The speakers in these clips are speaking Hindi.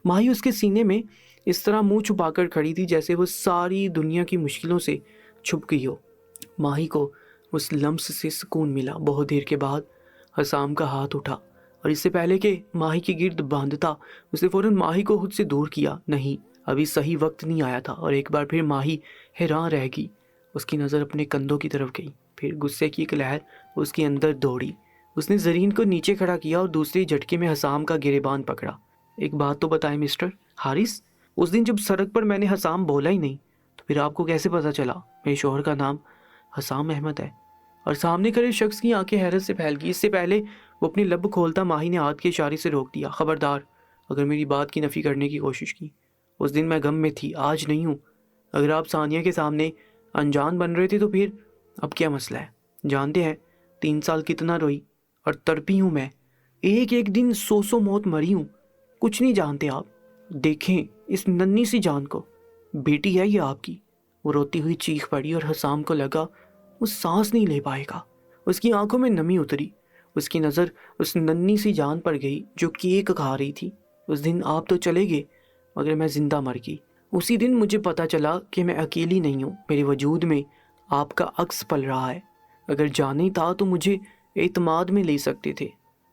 माही उसके सीने में इस तरह मुंह छुपाकर खड़ी थी जैसे वो सारी दुनिया की मुश्किलों से छुप गई हो। माही को उस लम्स से सुकून मिला। बहुत देर के बाद हसाम का हाथ उठा और इससे पहले कि माही के गिर्द बांधता उसने फौरन माही को खुद से दूर किया। नहीं, अभी सही वक्त नहीं आया था। और एक बार फिर माही हैरान रह गई। उसकी नज़र अपने कंधों की तरफ गई, फिर गुस्से की एक लहर उसके अंदर दौड़ी। उसने जरीन को नीचे खड़ा किया और दूसरे झटके में हसाम का गिरेबान पकड़ा। एक बात तो बताएं मिस्टर हारिस, उस दिन जब सड़क पर मैंने हसाम बोला ही नहीं, तो फिर आपको कैसे पता चला मेरे शौहर का नाम हसाम अहमद है? और सामने खड़े शख्स की आंखें हैरत से फैल गई। इससे पहले वो अपनी लब खोलता माही ने हाथ के इशारे से रोक दिया। खबरदार अगर मेरी बात की नफ़ी करने की कोशिश की। उस दिन मैं गम में थी, आज नहीं हूँ। अगर आप सानिया के सामने अनजान बन रहे थे तो फिर अब क्या मसला है? जानते हैं 3 साल कितना रोई और तड़पी हूँ मैं। एक एक दिन 100 मौत मरी हूँ। कुछ नहीं जानते आप। देखें इस नन्ही सी जान को, बेटी है ये आपकी। वो रोती हुई चीख पड़ी और हसाम को लगा वो सांस नहीं ले पाएगा। उसकी आंखों में नमी उतरी। उसकी नज़र उस नन्ही सी जान पर गई जो केक खा रही थी। उस दिन आप तो चले गए मगर मैं जिंदा मर गई। उसी दिन मुझे पता चला कि मैं अकेली नहीं हूँ, मेरे वजूद में आपका अक्स पल रहा है। अगर जाना ही था तो मुझे एतमाद में ले सकते थे,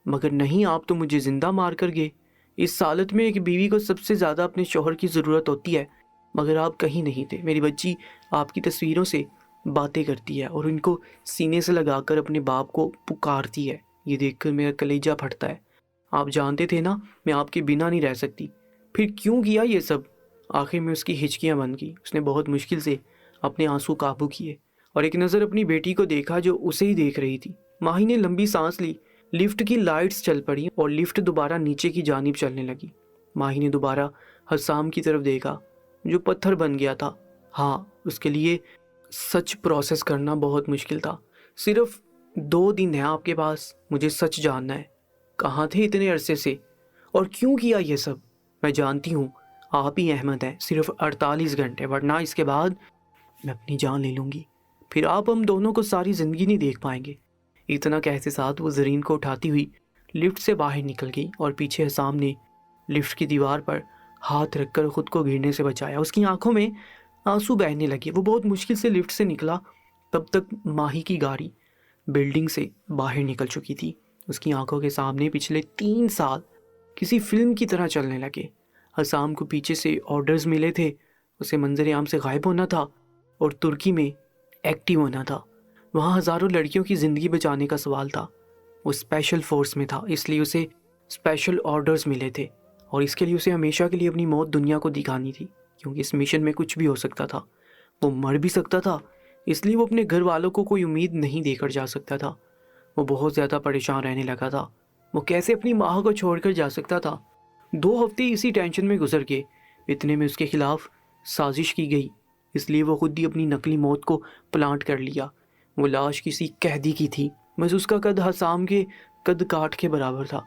मगर नहीं, आप तो मुझे जिंदा मार कर गए। इस हालत में एक बीवी को सबसे ज़्यादा अपने शौहर की ज़रूरत होती है, मगर आप कहीं नहीं थे। मेरी बच्ची आपकी तस्वीरों से बातें करती है और उनको सीने से लगाकर अपने बाप को पुकारती है। ये देखकर मेरा कलेजा फटता है। आप जानते थे ना मैं आपके बिना नहीं रह सकती, फिर क्यों किया ये सब? आखिर में उसकी हिचकियां बंद की। उसने बहुत मुश्किल से अपने आंसू काबू किए और एक नज़र अपनी बेटी को देखा जो उसे ही देख रही थी। माही ने लंबी सांस ली। लिफ्ट की लाइट्स चल पड़ी और लिफ्ट दोबारा नीचे की जानिब चलने लगी। माही ने दोबारा हसाम की तरफ देखा जो पत्थर बन गया था। हाँ, उसके लिए सच प्रोसेस करना बहुत मुश्किल था। सिर्फ 2 दिन है आपके पास, मुझे सच जानना है। कहाँ थे इतने अरसे से और क्यों किया ये सब? मैं जानती हूँ आप ही अहमद हैं, सिर्फ 48 घंटे, वरना इसके बाद मैं अपनी जान ले लूँगी। फिर आप हम दोनों को सारी ज़िंदगी नहीं देख पाएंगे। इतना कहते साथ वो जरीन को उठाती हुई लिफ्ट से बाहर निकल गई और पीछे सामने लिफ्ट की दीवार पर हाथ रखकर खुद को गिरने से बचाया। उसकी आंखों में आंसू बहने लगे। वो बहुत मुश्किल से लिफ्ट से निकला। तब तक माही की गाड़ी बिल्डिंग से बाहर निकल चुकी थी। उसकी आंखों के सामने पिछले 3 साल किसी फिल्म की तरह चलने लगे। हसाम को पीछे से ऑर्डर्स मिले थे, उसे मंजर आम से गायब होना था और तुर्की में एक्टिव होना था। वहाँ हज़ारों लड़कियों की ज़िंदगी बचाने का सवाल था। वो स्पेशल फोर्स में था, इसलिए उसे स्पेशल ऑर्डर्स मिले थे और इसके लिए उसे हमेशा के लिए अपनी मौत दुनिया को दिखानी थी, क्योंकि इस मिशन में कुछ भी हो सकता था। वो मर भी सकता था, इसलिए वो अपने घर वालों को कोई उम्मीद नहीं देकर जा सकता था। वो बहुत ज़्यादा परेशान रहने लगा था। वो कैसे अपनी माँ को छोड़कर जा सकता था? 2 हफ्ते इसी टेंशन में गुजर गए। इतने में उसके खिलाफ साजिश की गई, इसलिए वो खुद ही अपनी नकली मौत को प्लांट कर लिया। वो लाश किसी कैदी की थी, बस उसका कद हसाम के कद काठ के बराबर था।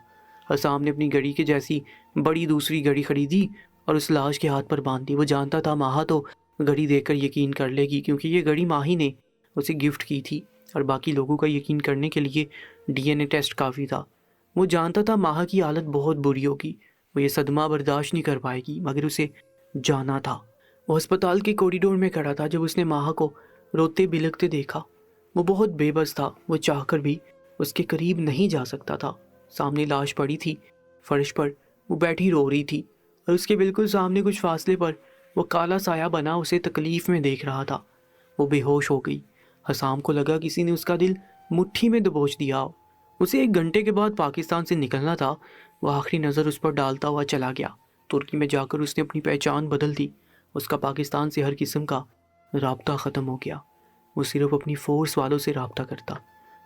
हसाम ने अपनी घड़ी के जैसी बड़ी दूसरी घड़ी खरीदी और उस लाश के हाथ पर बांध दी। वो जानता था माहा तो घड़ी देखकर यकीन कर लेगी, क्योंकि ये घड़ी माही ने उसे गिफ्ट की थी और बाकी लोगों का यकीन करने के लिए डीएनए टेस्ट काफ़ी था। वो जानता था माहा की हालत बहुत बुरी होगी, वो ये सदमा बर्दाश्त नहीं कर पाएगी, मगर उसे जाना था। वो अस्पताल के कॉरिडोर में खड़ा था जब उसने माहा को रोते बिलखते देखा। वो बहुत बेबस था, वो चाहकर भी उसके करीब नहीं जा सकता था। सामने लाश पड़ी थी, फर्श पर वो बैठी रो रही थी और उसके बिल्कुल सामने कुछ फासले पर वो काला साया बना उसे तकलीफ में देख रहा था। वो बेहोश हो गई। हसाम को लगा किसी ने उसका दिल मुट्ठी में दबोच दिया हो। उसे 1 घंटे के बाद पाकिस्तान से निकलना था। वो आखिरी नज़र उस पर डालता हुआ चला गया। तुर्की में जाकर उसने अपनी पहचान बदल दी। उसका पाकिस्तान से हर किस्म का राब्ता ख़त्म हो गया। वो सिर्फ अपनी फोर्स वालों से राब्ता करता।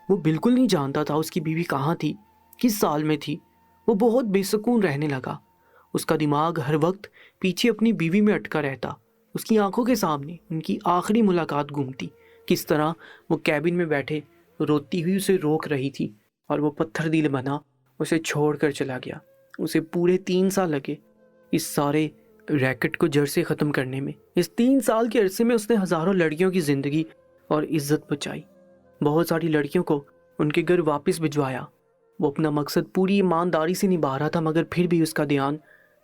वो बिल्कुल नहीं जानता था उसकी बीवी कहाँ थी, किस साल में थी। वो बहुत बेसुकून रहने लगा। उसका दिमाग हर वक्त पीछे अपनी बीवी में अटका रहता। उसकी आंखों के सामने उनकी आखिरी मुलाकात घूमती, किस तरह वो कैबिन में बैठे रोती हुई उसे रोक रही थी और वो पत्थर दिल बना उसे छोड़कर चला गया। उसे पूरे 3 साल लगे इस सारे रैकेट को जड़ से ख़त्म करने में। इस 3 साल के अरसे में उसने हज़ारों लड़कियों की ज़िंदगी और इज्जत बचाई। बहुत सारी लड़कियों को उनके घर वापस भिजवाया। वो अपना मकसद पूरी ईमानदारी से निभा रहा था, मगर फिर भी उसका ध्यान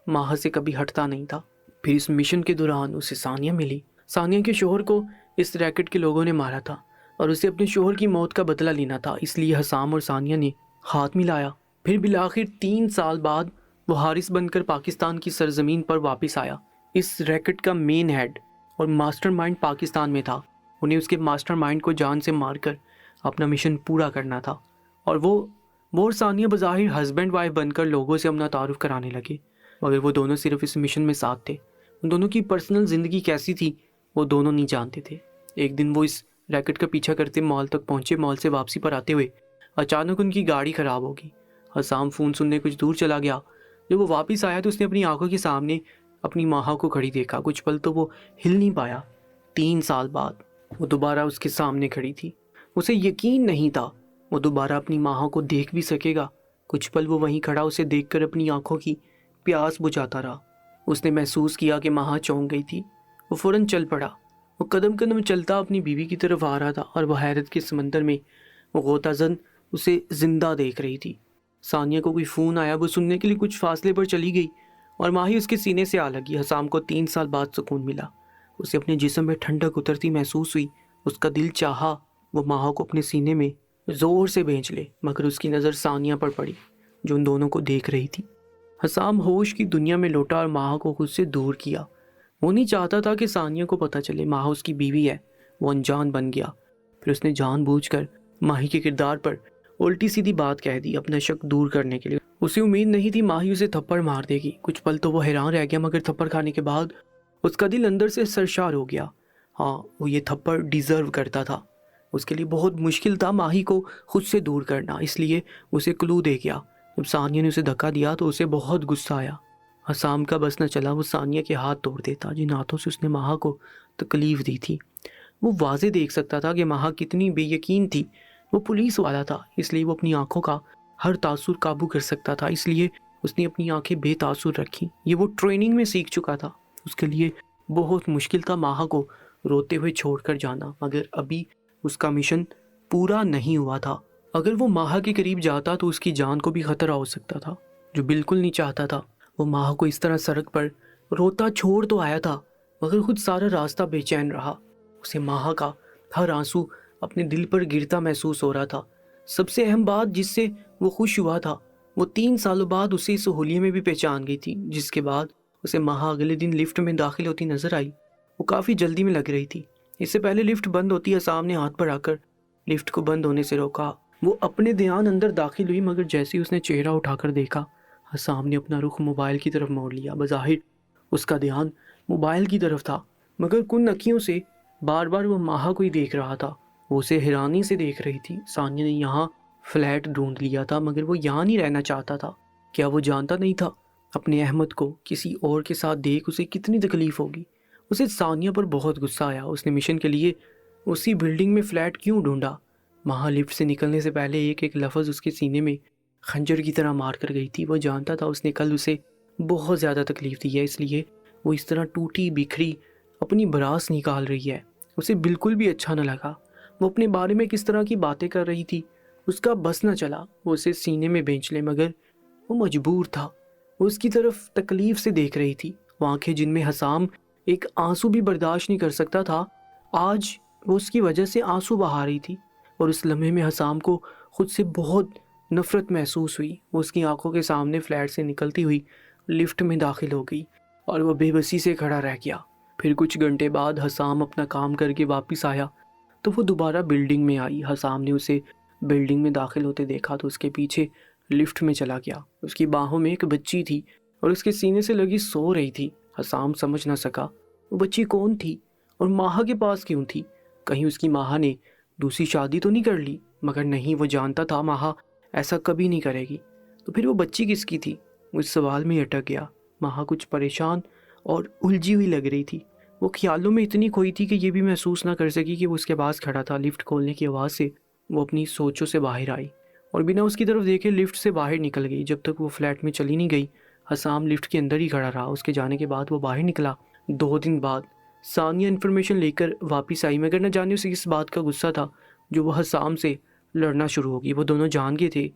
माहा से कभी हटता नहीं था। फिर इस मिशन के दौरान उसे सानिया मिली। सानिया के शोहर को इस रैकेट के लोगों ने मारा था और उसे अपने शोहर की मौत का बदला लेना था, इसलिए हसाम और सानिया ने हाथ मिलाया। फिर बिलाखिर 3 साल बाद वो हारिस बनकर पाकिस्तान की सरजमीन पर वापस आया। इस रैकेट का मेन हेड और मास्टरमाइंड पाकिस्तान में था। उन्हें उसके मास्टरमाइंड को जान से मारकर अपना मिशन पूरा करना था और वो और सानिया बज़ाहिर हस्बैंड वाइफ बनकर लोगों से अपना तारुफ कराने लगे, मगर वो दोनों सिर्फ इस मिशन में साथ थे। उन दोनों की पर्सनल ज़िंदगी कैसी थी वो दोनों नहीं जानते थे। एक दिन वो इस रैकेट का पीछा करते मॉल तक पहुंचे। मॉल से वापसी पर आते हुए अचानक उनकी गाड़ी ख़राब होगी। हसाम फ़ोन सुनने कुछ दूर चला गया। जब वो वापस आया तो उसने अपनी आंखों के सामने अपनी माँ को खड़ी देखा। कुछ पल तो वो हिल नहीं पाया। 3 साल बाद वो दोबारा उसके सामने खड़ी थी। उसे यकीन नहीं था वो दोबारा अपनी माँ को देख भी सकेगा। कुछ पल वो वहीं खड़ा उसे देखकर अपनी आंखों की प्यास बुझाता रहा। उसने महसूस किया कि माँ चौंक गई थी। वो फौरन चल पड़ा। वो कदम कदम चलता अपनी बीवी की तरफ आ रहा था और वह हैरत के समंदर में वो गोताजन उसे जिंदा देख रही थी। सानिया को कोई फ़ोन आया। वो सुनने के लिए कुछ फासले पर चली गई और माही उसके सीने से आ लगी। हसाम को 3 साल बाद सुकून मिला। उसे अपने जिस्म में ठंडक उतरती महसूस हुई। उसका दिल चाहा वो माह को अपने सीने में ज़ोर से भींच ले, मगर उसकी नज़र सानिया पर पड़ी जो उन दोनों को देख रही थी। हसाम होश की दुनिया में लौटा और माह को खुद से दूर किया। वो नहीं चाहता था कि सानिया को पता चले माह उसकी बीवी है। वो अनजान बन गया। फिर उसने जानबूझकर माही के किरदार पर उल्टी सीधी बात कह दी अपना शक दूर करने के लिए। उसे उम्मीद नहीं थी माही उसे थप्पड़ मार देगी। कुछ पल तो वो हैरान रह गया, मगर थप्पड़ खाने के बाद उसका दिल अंदर से सरशार हो गया। हाँ, वो ये थप्पड़ डिज़र्व करता था। उसके लिए बहुत मुश्किल था माही को खुद से दूर करना, इसलिए उसे क्लू दे गया। जब सानिया ने उसे धक्का दिया तो उसे बहुत गुस्सा आया। हसाम का बस न चला वो सानिया के हाथ तोड़ देता जिन हाथों से उसने माह को तकलीफ़ दी थी। वो वाज़े देख सकता था कि माह कितनी बेयकीन थी। वो पुलिस वाला था, इसलिए वो अपनी आंखों का हर तासुर काबू कर सकता था, इसलिए उसने अपनी आंखें बेतासुर रखी। ये वो ट्रेनिंग में सीख चुका था। उसके लिए बहुत मुश्किल था माह को रोते हुए छोड़कर जाना, मगर अभी उसका मिशन पूरा नहीं हुआ था। अगर वो माह के करीब जाता तो उसकी जान को भी खतरा हो सकता था, जो बिल्कुल नहीं चाहता था। वो माह को इस तरह सड़क पर रोता छोड़ तो आया था, मगर खुद सारा रास्ता बेचैन रहा। उसे माह का हर आंसू अपने दिल पर गिरता महसूस हो रहा था। सबसे अहम बात जिससे वो खुश हुआ था, वो 3 सालों बाद उसे इस होलिये में भी पहचान गई थी, जिसके बाद उसे माह अगले दिन लिफ्ट में दाखिल होती नजर आई। वो काफ़ी जल्दी में लग रही थी। इससे पहले लिफ्ट बंद होती है, सामने हाथ बढ़ाकर लिफ्ट को बंद होने से रोका। वो अपने ध्यान अंदर दाखिल हुई, मगर जैसे ही उसने चेहरा उठाकर देखा, हसाम ने अपना रुख मोबाइल की तरफ मोड़ लिया। बज़ाहिर उसका ध्यान मोबाइल की तरफ था, मगर कुन अखियों से बार बार वो माह को ही देख रहा था। वो उसे हैरानी से देख रही थी। सानिया ने यहाँ फ्लैट ढूंढ लिया था, मगर वो यहाँ नहीं रहना चाहता था। क्या वो जानता नहीं था अपने अहमद को किसी और के साथ देख उसे कितनी तकलीफ़ होगी? उसे सानिया पर बहुत गुस्सा आया। उसने मिशन के लिए उसी बिल्डिंग में फ़्लैट क्यों ढूंढा? माह लिफ्ट से निकलने से पहले एक एक लफ्ज़ उसके सीने में खंजर की तरह मार कर गई थी। वो जानता था उसने कल उसे बहुत ज़्यादा तकलीफ़ दी है, इसलिए वो इस तरह टूटी बिखरी अपनी भड़ास निकाल रही है। उसे बिल्कुल भी अच्छा न लगा। वो अपने बारे में किस तरह की बातें कर रही थी। उसका बस न चला वो उसे सीने में बेंच ले, मगर वो मजबूर था। वो उसकी तरफ तकलीफ़ से देख रही थी। वो आंखें जिनमें हसाम एक आंसू भी बर्दाश्त नहीं कर सकता था, आज वो उसकी वजह से आंसू बहा रही थी। और उस लम्हे में हसाम को खुद से बहुत नफ़रत महसूस हुई। वो उसकी आंखों के सामने फ्लैट से निकलती हुई लिफ्ट में दाखिल हो गई और वह बेबसी से खड़ा रह गया। फिर कुछ घंटे बाद हसाम अपना काम करके वापस आया तो वो दोबारा बिल्डिंग में आई। हसाम ने उसे बिल्डिंग में दाखिल होते देखा तो उसके पीछे लिफ्ट में चला गया। उसकी बाहों में एक बच्ची थी और उसके सीने से लगी सो रही थी। हसाम समझ ना सका वो बच्ची कौन थी और माह के पास क्यों थी। कहीं उसकी माह ने दूसरी शादी तो नहीं कर ली? मगर नहीं, वो जानता था माह ऐसा कभी नहीं करेगी। तो फिर वो बच्ची किसकी थी? वो इस सवाल में अटक गया। माह कुछ परेशान और उलझी हुई लग रही थी। वो ख्यालों में इतनी खोई थी कि ये भी महसूस ना कर सकी कि वो उसके पास खड़ा था। लिफ्ट खोलने की आवाज़ से वो अपनी सोचों से बाहर आई और बिना उसकी तरफ देखे लिफ्ट से बाहर निकल गई। जब तक वो फ्लैट में चली नहीं गई, हसाम लिफ्ट के अंदर ही खड़ा रहा। उसके जाने के बाद वो बाहर निकला। 2 दिन बाद सानिया इन्फॉर्मेशन लेकर वापस आई, मगर न जाने उसे इस बात का गुस्सा था जो वो हसाम से लड़ना शुरू होगी। वो दोनों जान गए थे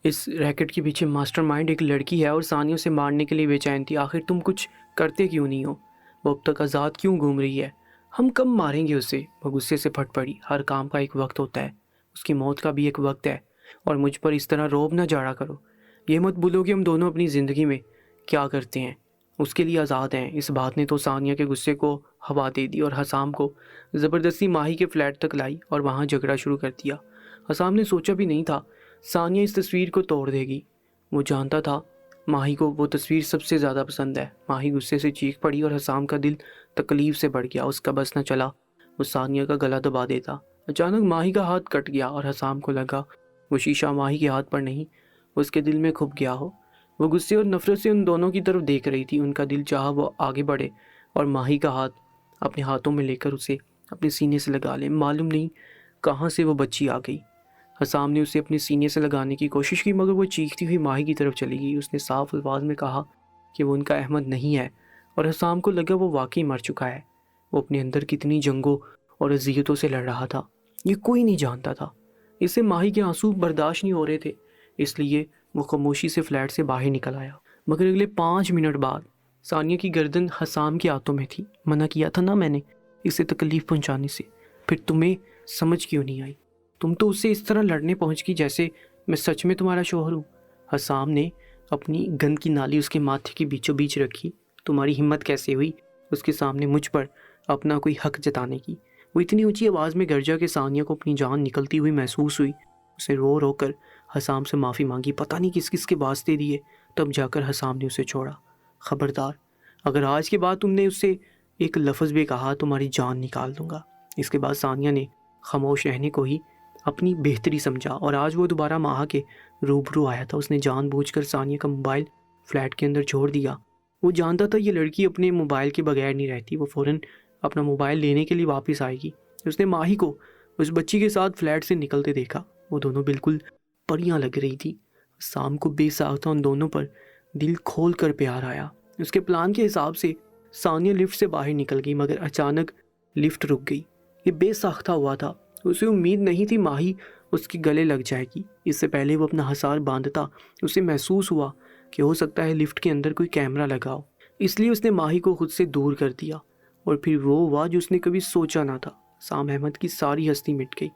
इस रैकेट के पीछे मास्टरमाइंड एक लड़की है और सानिया उसे मारने के लिए बेचैन थी। आखिर तुम कुछ करते क्यों नहीं हो? वो अब तक आज़ाद क्यों घूम रही है? हम कब मारेंगे उसे? वो गुस्से से फट पड़ी। हर काम का एक वक्त होता है, उसकी मौत का भी एक वक्त है, और मुझ पर इस तरह रोब ना झाड़ा करो। ये मत भूलो कि हम दोनों अपनी ज़िंदगी में क्या करते हैं उसके लिए आज़ाद हैं। इस बात ने तो सानिया के गुस्से को हवा दे दी और हसाम को ज़बरदस्ती माही के फ्लैट तक लाई और वहाँ झगड़ा शुरू कर दिया। हसाम ने सोचा भी नहीं था सानिया इस तस्वीर को तोड़ देगी। वो जानता था माही को वो तस्वीर सबसे ज़्यादा पसंद है। माही गुस्से से चीख पड़ी और हसाम का दिल तकलीफ से बढ़ गया। उसका बस न चला वो सानिया का गला दबा देता। अचानक माही का हाथ कट गया और हसाम को लगा वो शीशा माही के हाथ पर नहीं उसके दिल में खुप गया हो। वो गुस्से और नफरत से उन दोनों की तरफ देख रही थी। उनका दिल चाहा वो आगे बढ़े और माही का हाथ अपने हाथों में लेकर उसे अपने सीने से लगा ले। मालूम नहीं कहाँ से वो बच्ची आ गई। हसाम ने उसे अपने सीने से लगाने की कोशिश की, मगर वो चीखती हुई माही की तरफ चली गई। उसने साफ अल्फाज में कहा कि वो उनका अहमद नहीं है, और हसाम को लगा वो वाकई मर चुका है। वो अपने अंदर कितनी जंगों और अजियतों से लड़ रहा था, ये कोई नहीं जानता था। इससे माही के आंसू बर्दाश्त नहीं हो रहे थे, इसलिए वो खामोशी से फ्लैट से बाहर निकल आया। मगर अगले 5 मिनट बाद सानिया की गर्दन हसाम के हाथों में थी। मना किया था ना मैंने इसे तकलीफ़ पहुंचाने से, फिर तुम्हें समझ क्यों नहीं आई? तुम तो उससे इस तरह लड़ने पहुंच गई जैसे मैं सच में तुम्हारा शौहर हूँ। हसाम ने अपनी गंद की नाली उसके माथे के बीचों बीच रखी। तुम्हारी हिम्मत कैसे हुई उसके सामने मुझ पर अपना कोई हक जताने की? वो इतनी ऊंची आवाज़ में गरजा के सानिया को अपनी जान निकलती हुई महसूस हुई। उसे रो रो कर हसाम से माफ़ी मांगी, पता नहीं किस किस के वास्ते दिए, तब जाकर हसाम ने उसे छोड़ा। खबरदार, अगर आज के बाद तुमने उससे एक लफ्ज़ भी कहा तुम्हारी जान निकाल दूंगा। इसके बाद सानिया ने खामोश रहने को ही अपनी बेहतरी समझा, और आज वो दोबारा माहा के रूबरू आया था। उसने जानबूझकर सानिया का मोबाइल फ्लैट के अंदर छोड़ दिया। वो जानता था ये लड़की अपने मोबाइल के बगैर नहीं रहती। वो फ़ौरन अपना मोबाइल लेने के लिए वापस आएगी। उसने माही को उस बच्ची के साथ फ्लैट से निकलते देखा। वो दोनों बिल्कुल परियां लग रही थी। शाम को बेसाख्ता उन दोनों पर दिल खोल कर प्यार आया। उसके प्लान के हिसाब से सानिया लिफ्ट से बाहर निकल गई, मगर अचानक लिफ्ट रुक गई। ये बेसाख्ता हुआ था। उसे उम्मीद नहीं थी माही उसके गले लग जाएगी। इससे पहले वो अपना हसार बांधता उसे महसूस हुआ कि हो सकता है लिफ्ट के अंदर कोई कैमरा लगा हो, इसलिए उसने माही को खुद से दूर कर दिया। और फिर वो हुआ जो उसने कभी सोचा ना था। साम अहमद की सारी हस्ती मिट गई।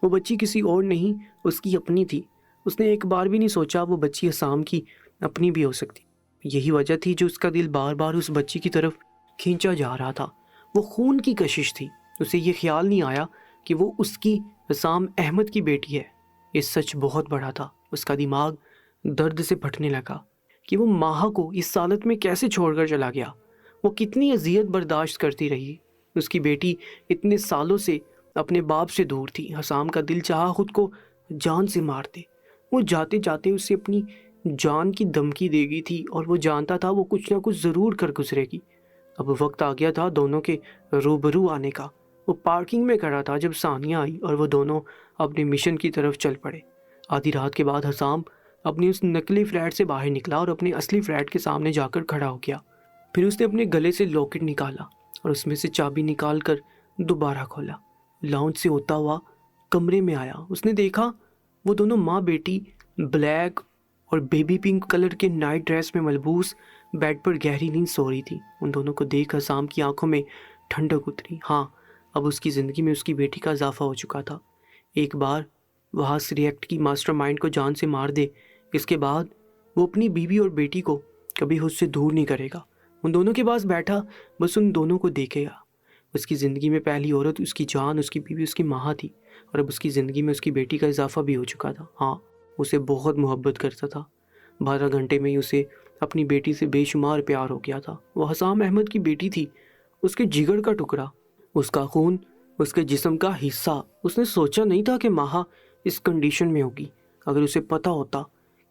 वो बच्ची किसी और नहीं उसकी अपनी थी। उसने एक बार भी नहीं सोचा वो बच्ची हसाम की अपनी भी हो सकती। यही वजह थी जो उसका दिल बार बार उस बच्ची की तरफ खींचा जा रहा था। वो खून की कशिश थी। उसे ये ख्याल नहीं आया कि वो उसकी हसाम अहमद की बेटी है। ये सच बहुत बड़ा था। उसका दिमाग दर्द से फटने लगा कि वो माहा को इस हालत में कैसे छोड़कर चला गया। वो कितनी अजियत बर्दाश्त करती रही। उसकी बेटी इतने सालों से अपने बाप से दूर थी। हसाम का दिल चाहा खुद को जान से मार दे। वो जाते जाते उसे अपनी जान की धमकी दे गई थी, और वो जानता था वो कुछ ना कुछ ज़रूर कर गुजरेगी। अब वक्त आ गया था दोनों के रूबरू आने का। वो पार्किंग में खड़ा था जब सानिया आई और वो दोनों अपने मिशन की तरफ चल पड़े। आधी रात के बाद हसाम अपनी उस नकली फ्लैट से बाहर निकला और अपने असली फ्लैट के सामने जाकर खड़ा हो गया। फिर उसने अपने गले से लॉकेट निकाला और उसमें से चाबी निकाल कर दोबारा खोला। लाउंज से होता हुआ कमरे में आया। उसने देखा वो दोनों माँ बेटी ब्लैक और बेबी पिंक कलर के नाइट ड्रेस में मलबूस बेड पर गहरी नींद सो रही थी। उन दोनों को देख हसाम की आंखों में ठंडक उतरी। हाँ, अब उसकी ज़िंदगी में उसकी बेटी का इजाफा हो चुका था। एक बार वह रिएक्ट की मास्टरमाइंड को जान से मार दे, इसके बाद वो अपनी बीवी और बेटी को कभी उससे दूर नहीं करेगा। उन दोनों के पास बैठा बस उन दोनों को देखेगा। उसकी ज़िंदगी में पहली औरत उसकी जान, उसकी बीवी उसकी माँ थी, और अब उसकी ज़िंदगी में उसकी बेटी का इजाफा भी हो चुका था। हाँ, उसे बहुत मोहब्बत करता था। 12 घंटे में ही उसे अपनी बेटी से बेशुमार प्यार हो गया था। वो हसाम अहमद की बेटी थी, उसके जिगर का टुकड़ा, उसका खून, उसके जिस्म का हिस्सा। उसने सोचा नहीं था कि माहा इस कंडीशन में होगी। अगर उसे पता होता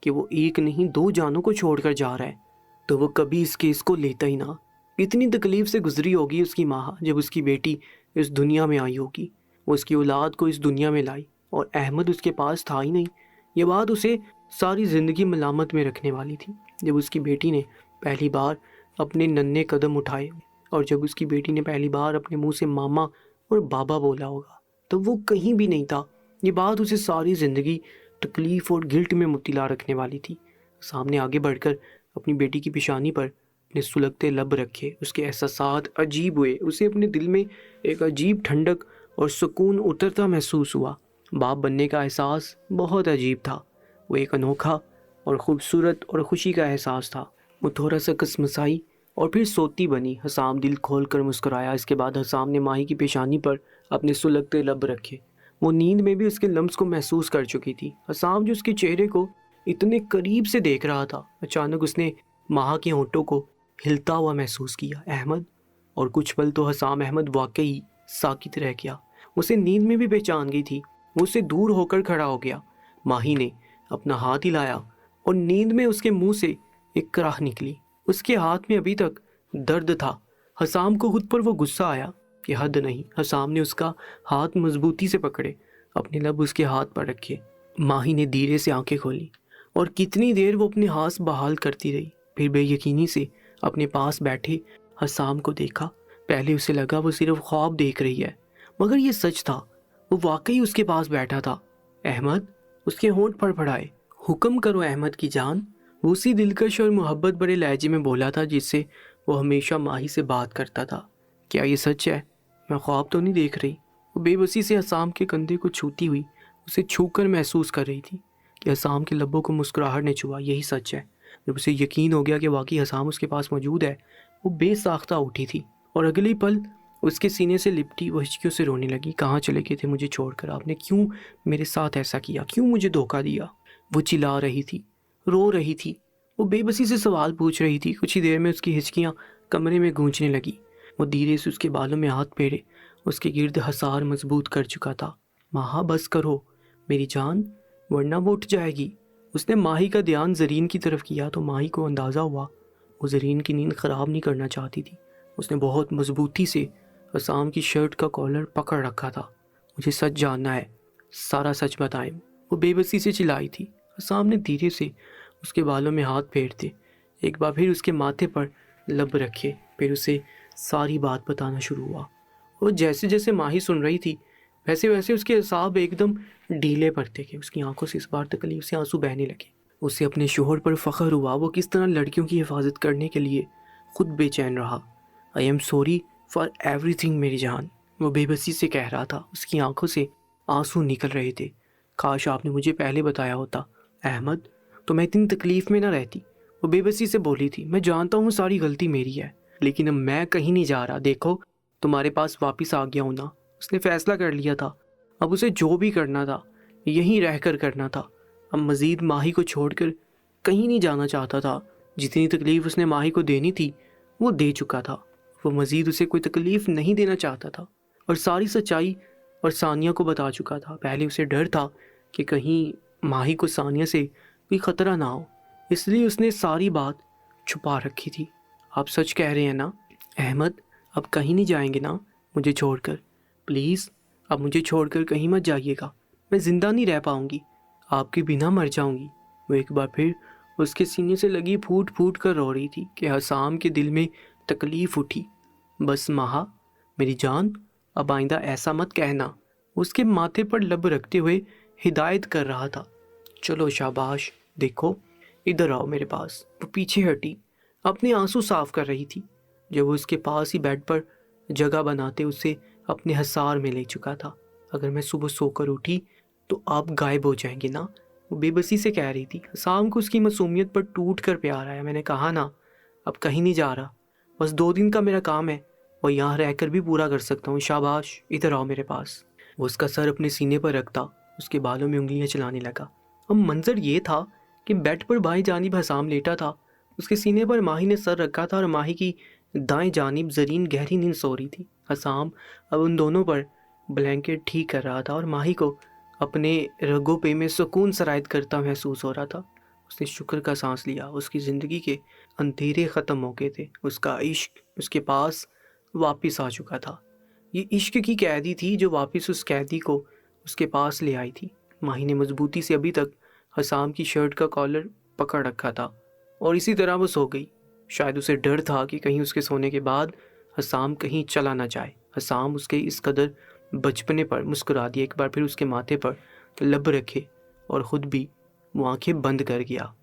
कि वो एक नहीं 2 जानों को छोड़कर जा रहा है तो वो कभी इस केस को लेता ही ना। इतनी तकलीफ से गुजरी होगी उसकी माँ जब उसकी बेटी इस दुनिया में आई होगी। वो उसकी औलाद को इस दुनिया में लाई और अहमद उसके पास था ही नहीं। ये बात उसे सारी ज़िंदगी मलामत में रखने वाली थी। जब उसकी बेटी ने पहली बार अपने नन्हे कदम उठाए और जब उसकी बेटी ने पहली बार अपने मुंह से मामा और बाबा बोला होगा, तो वो कहीं भी नहीं था। ये बात उसे सारी ज़िंदगी तकलीफ और गिल्ट में मुब्तला रखने वाली थी। सामने आगे बढ़कर अपनी बेटी की पेशानी पर अपने सुलगते लब रखे। उसके एहसासात अजीब हुए। उसे अपने दिल में एक अजीब ठंडक और सुकून उतरता महसूस हुआ। बाप बनने का एहसास बहुत अजीब था। वो एक अनोखा और ख़ूबसूरत और खुशी का एहसास था। वो थोड़ा सा कसमसाई और फिर सोती बनी। हसाम दिल खोल कर मुस्कुराया। इसके बाद हसाम ने माही की पेशानी पर अपने सुलगते लब रखे। वो नींद में भी उसके लम्स को महसूस कर चुकी थी। हसाम जो उसके चेहरे को इतने करीब से देख रहा था, अचानक उसने माह के होंठों को हिलता हुआ महसूस किया। अहमद। और कुछ पल तो हसाम अहमद वाकई साकित रह गया। उसे नींद में भी पहचान गई थी। वो उससे दूर होकर खड़ा हो गया। माही ने अपना हाथ हिलाया और नींद में उसके मुंह से एक कराह निकली। उसके हाथ में अभी तक दर्द था। हसाम को खुद पर वो गुस्सा आया कि हद नहीं। हसाम ने उसका हाथ मजबूती से पकड़े, अपने लब उसके हाथ पर रखे। माही ने धीरे से आंखें खोली और कितनी देर वो अपने हाथ बहाल करती रही। फिर बेयकीनी से अपने पास बैठे हसाम को देखा। पहले उसे लगा वो सिर्फ ख्वाब देख रही है, मगर ये सच था। वो वाकई उसके पास बैठा था। अहमद। उसके होंठ फड़फड़ाए। हुक्म करो अहमद की जान। वो उसी दिलकश और मोहब्बत भरे लहजे में बोला था जिससे वो हमेशा माही से बात करता था। क्या ये सच है? मैं ख्वाब तो नहीं देख रही? वो बेबसी से हसाम के कंधे को छूती हुई उसे छूकर महसूस कर रही थी कि हसाम के लब्बों को मुस्कुराहट ने छुआ। यही सच है। जब उसे यकीन हो गया कि वाकई हसाम उसके पास मौजूद है, वो बेसाख्ता उठी थी और अगले पल उसके सीने से लिपटी वो हिचकियों से रोने लगी। कहाँ चले गए थे मुझे छोड़कर? आपने क्यों मेरे साथ ऐसा किया? क्यों मुझे धोखा दिया? वो चिल्ला रही थी, रो रही थी। वो बेबसी से सवाल पूछ रही थी। कुछ ही देर में उसकी हिचकियाँ कमरे में गूंजने लगी। वो धीरे से उसके बालों में हाथ फेरे। उसके गिर्द हसार मजबूत कर चुका था। माहा बस करो मेरी जान, वरना वो उठ जाएगी। उसने माही का ध्यान जरीन की तरफ किया तो माही को अंदाज़ा हुआ वो जरीन की नींद ख़राब नहीं करना चाहती थी। उसने बहुत मजबूती से हसाम की शर्ट का कॉलर पकड़ रखा था। मुझे सच जानना है, सारा सच बताएं, वो बेबसी से चिल्लाई थी। हसाम ने धीरे से उसके बालों में हाथ फेरते एक बार फिर उसके माथे पर लब रखे, फिर उसे सारी बात बताना शुरू हुआ। और जैसे जैसे माही सुन रही थी वैसे वैसे उसके असाब एकदम ढीले पड़ते गए। उसकी आंखों से इस बार तकलीफ से आंसू बहने लगे। उसे अपने शोहर पर फ़ख्र हुआ। वो किस तरह लड़कियों की हिफाजत करने के लिए खुद बेचैन रहा। I am sorry for everything मेरी जान, वो बेबसी से कह रहा था। उसकी आंखों से आंसू निकल रहे थे। काश आपने मुझे पहले बताया होता अहमद, तो मैं इतनी तकलीफ़ में ना रहती। वो बेबसी से बोली थी। मैं जानता हूँ सारी गलती मेरी है, लेकिन अब मैं कहीं नहीं जा रहा। देखो तुम्हारे पास वापस आ गया हूँ ना। उसने फ़ैसला कर लिया था। अब उसे जो भी करना था यहीं रहकर करना था। अब मज़ीद माही को छोड़कर कहीं नहीं जाना चाहता था। जितनी तकलीफ़ उसने माही को देनी थी वो दे चुका था। वो मज़ीद उसे कोई तकलीफ़ नहीं देना चाहता था और सारी सच्चाई और सानिया को बता चुका था। पहले उसे डर था कि कहीं माही को सानिया से कोई ख़तरा ना हो, इसलिए उसने सारी बात छुपा रखी थी। आप सच कह रहे हैं ना अहमद? अब कहीं नहीं जाएंगे ना मुझे छोड़कर? प्लीज़ अब मुझे छोड़कर कहीं मत जाइएगा। मैं ज़िंदा नहीं रह पाऊँगी, आपके बिना मर जाऊँगी। वो एक बार फिर उसके सीने से लगी फूट फूट कर रो रही थी कि हसाम के दिल में तकलीफ़ उठी। बस माहा मेरी जान, अब आइंदा ऐसा मत कहना। उसके माथे पर लब रखते हुए हिदायत कर रहा था। चलो शाबाश, देखो इधर आओ मेरे पास। वो पीछे हटी, अपने आंसू साफ कर रही थी। जब वो उसके पास ही बेड पर जगह बनाते उसे अपने हसार में ले चुका था। अगर मैं सुबह सोकर उठी तो आप गायब हो जाएंगे ना, वो बेबसी से कह रही थी। हसाम को उसकी मासूमियत पर टूट कर प्यार आया। मैंने कहा ना, अब कहीं नहीं जा रहा, बस 2 दिन का मेरा काम है और यहाँ रहकर भी पूरा कर सकता हूँ। शाबाश, इधर आओ मेरे पास। वो उसका सर अपने सीने पर रखता उसके बालों में उंगलियां चलाने लगा। अब मंजर ये था कि बेड पर बाएं जानिब हसाम लेटा था। उसके सीने पर माही ने सर रखा था और माही की दाएं जानिब जरीन गहरी नींद सो रही थी। हसाम अब उन दोनों पर ब्लैंकेट ठीक कर रहा था और माही को अपने रगों पे में सुकून सरायत करता महसूस हो रहा था। उसने शुक्र का सांस लिया। उसकी ज़िंदगी के अंधेरे ख़त्म हो गए थे। उसका इश्क उसके पास वापस आ चुका था। ये इश्क की कैदी थी जो वापस उस कैदी को उसके पास ले आई थी। माही ने मजबूती से अभी तक हसाम की शर्ट का कॉलर पकड़ रखा था और इसी तरह वो सो गई। शायद उसे डर था कि कहीं उसके सोने के बाद हसाम कहीं चला ना जाए। हसाम उसके इस कदर बचपने पर मुस्कुरा दिया। एक बार फिर उसके माथे पर लब रखे और ख़ुद भी वो आंखें बंद कर गया।